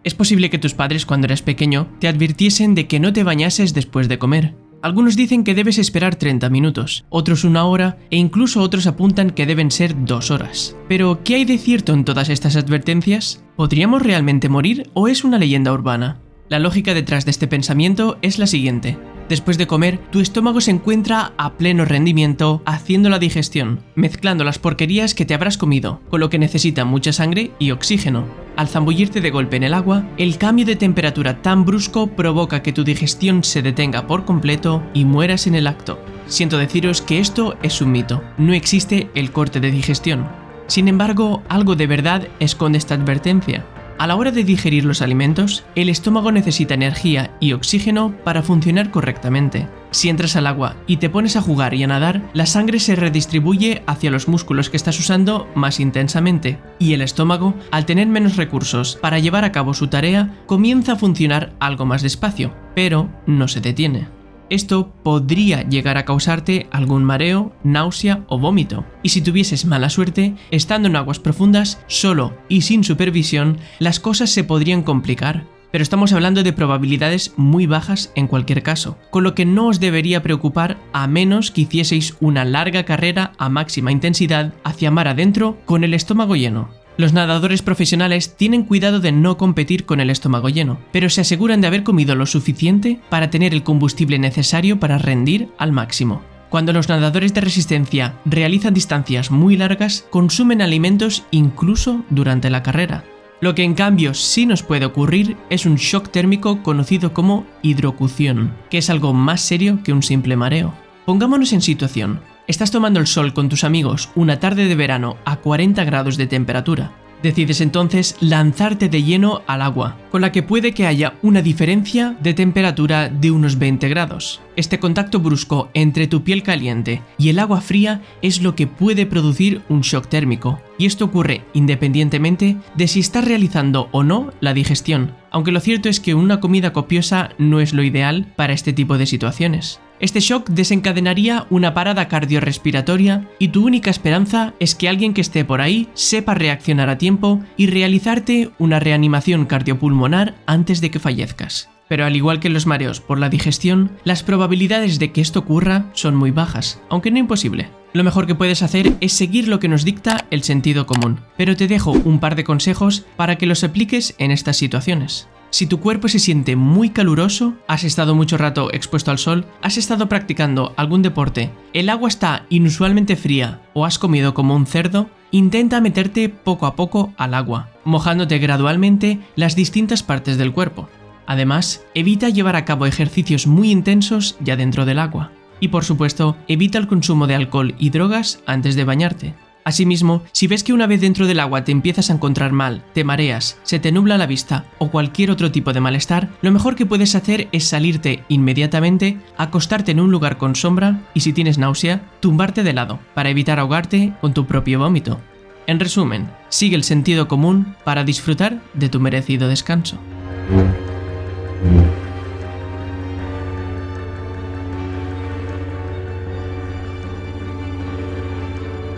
Es posible que tus padres cuando eras pequeño te advirtiesen de que no te bañases después de comer. Algunos dicen que debes esperar 30 minutos, otros 1 hora e incluso otros apuntan que deben ser 2 horas. Pero, ¿qué hay de cierto en todas estas advertencias? ¿Podríamos realmente morir o es una leyenda urbana? La lógica detrás de este pensamiento es la siguiente. Después de comer, tu estómago se encuentra a pleno rendimiento haciendo la digestión, mezclando las porquerías que te habrás comido, con lo que necesita mucha sangre y oxígeno. Al zambullirte de golpe en el agua, el cambio de temperatura tan brusco provoca que tu digestión se detenga por completo y mueras en el acto. Siento deciros que esto es un mito, no existe el corte de digestión. Sin embargo, algo de verdad esconde esta advertencia. A la hora de digerir los alimentos, el estómago necesita energía y oxígeno para funcionar correctamente. Si entras al agua y te pones a jugar y a nadar, la sangre se redistribuye hacia los músculos que estás usando más intensamente, y el estómago, al tener menos recursos para llevar a cabo su tarea, comienza a funcionar algo más despacio, pero no se detiene. Esto podría llegar a causarte algún mareo, náusea o vómito. Y si tuvieses mala suerte, estando en aguas profundas, solo y sin supervisión, las cosas se podrían complicar. Pero estamos hablando de probabilidades muy bajas en cualquier caso, con lo que no os debería preocupar a menos que hicieseis una larga carrera a máxima intensidad hacia mar adentro con el estómago lleno. Los nadadores profesionales tienen cuidado de no competir con el estómago lleno, pero se aseguran de haber comido lo suficiente para tener el combustible necesario para rendir al máximo. Cuando los nadadores de resistencia realizan distancias muy largas, consumen alimentos incluso durante la carrera. Lo que en cambio sí nos puede ocurrir es un shock térmico conocido como hidrocución, que es algo más serio que un simple mareo. Pongámonos en situación. Estás tomando el sol con tus amigos una tarde de verano a 40 grados de temperatura. Decides entonces lanzarte de lleno al agua, con la que puede que haya una diferencia de temperatura de unos 20 grados. Este contacto brusco entre tu piel caliente y el agua fría es lo que puede producir un shock térmico, y esto ocurre independientemente de si estás realizando o no la digestión, aunque lo cierto es que una comida copiosa no es lo ideal para este tipo de situaciones. Este shock desencadenaría una parada cardiorrespiratoria y tu única esperanza es que alguien que esté por ahí sepa reaccionar a tiempo y realizarte una reanimación cardiopulmonar antes de que fallezcas. Pero al igual que en los mareos por la digestión, las probabilidades de que esto ocurra son muy bajas, aunque no imposible. Lo mejor que puedes hacer es seguir lo que nos dicta el sentido común, pero te dejo un par de consejos para que los apliques en estas situaciones. Si tu cuerpo se siente muy caluroso, has estado mucho rato expuesto al sol, has estado practicando algún deporte, el agua está inusualmente fría o has comido como un cerdo, intenta meterte poco a poco al agua, mojándote gradualmente las distintas partes del cuerpo. Además, evita llevar a cabo ejercicios muy intensos ya dentro del agua. Y por supuesto, evita el consumo de alcohol y drogas antes de bañarte. Asimismo, si ves que una vez dentro del agua te empiezas a encontrar mal, te mareas, se te nubla la vista o cualquier otro tipo de malestar, lo mejor que puedes hacer es salirte inmediatamente, acostarte en un lugar con sombra y si tienes náusea, tumbarte de lado para evitar ahogarte con tu propio vómito. En resumen, sigue el sentido común para disfrutar de tu merecido descanso.